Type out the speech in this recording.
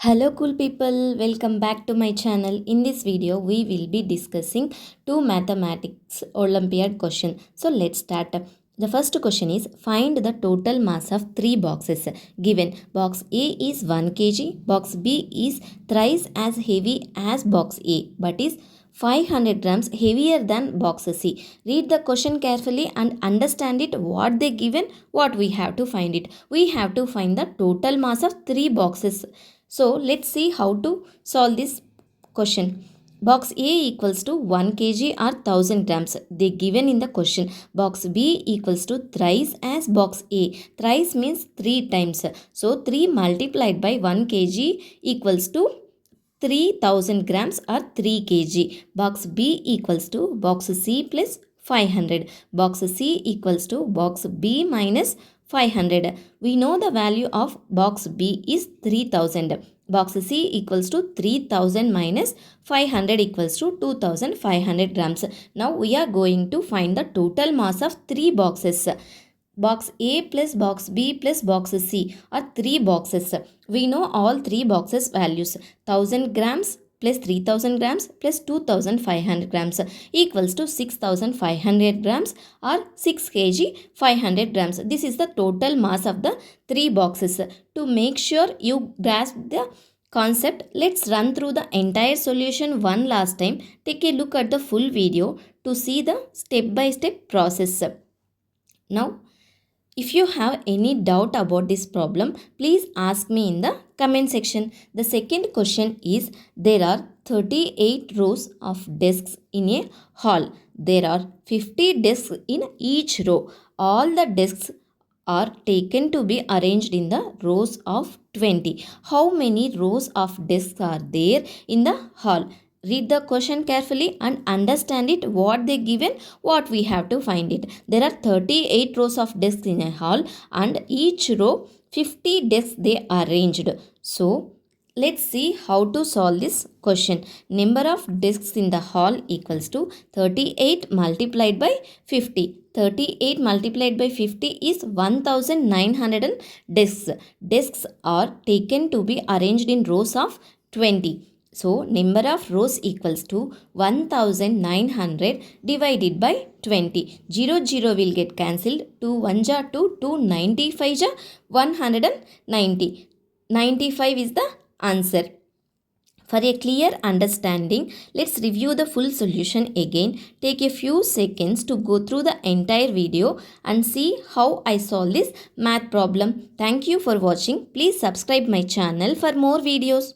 Hello cool people, welcome back to my channel. In this video we will be discussing two mathematics Olympiad question. So let's start. The first question is find the total mass of three boxes. Given box A is 1 kg, box B is thrice as heavy as box A but is 500 grams heavier than box C. Read the question carefully and understand it what they given, what we have to find it. We have to find the total mass of three boxes. So let's see how to solve this question. Box A equals to 1 kg or 1000 grams. They given in the question. Box B equals to thrice as box A. Thrice means 3 times. So 3 multiplied by 1 kg equals to 3000 grams or 3 kg. Box B equals to box C plus 500. Box C equals to box B minus 500. We know the value of box B is 3000. Box C equals to 3000 minus 500 equals to 2500 grams. Now we are going to find the total mass of three boxes. Box A plus box B plus box C are three boxes. We know all three boxes values. 1000 grams plus 3000 grams plus 2500 grams equals to 6500 grams or 6 kg 500 grams. This is the total mass of the three boxes. To make sure you grasp the concept, let's run through the entire solution one last time. Take a look at the full video to see the step-by-step process. Now, if you have any doubt about this problem, please ask me in the comment section. The second question is, there are 38 rows of desks in a hall. There are 50 desks in each row. All the desks are taken to be arranged in the rows of 20. How many rows of desks are there in the hall? Read the question carefully and understand it what they given, what we have to find it. There are 38 rows of desks in a hall and each row 50 desks they arranged. So let's see how to solve this question. Number of desks in the hall equals to 38 multiplied by 50. 38 multiplied by 50 is 1900 desks. Desks are taken to be arranged in rows of 20. So, number of rows equals to 1900 divided by 20. 0 will get cancelled. 2 1 ja 2, 2 95 ja 190. 95 is the answer. For a clear understanding, let's review the full solution again. Take a few seconds to go through the entire video and see how I solve this math problem. Thank you for watching. Please subscribe my channel for more videos.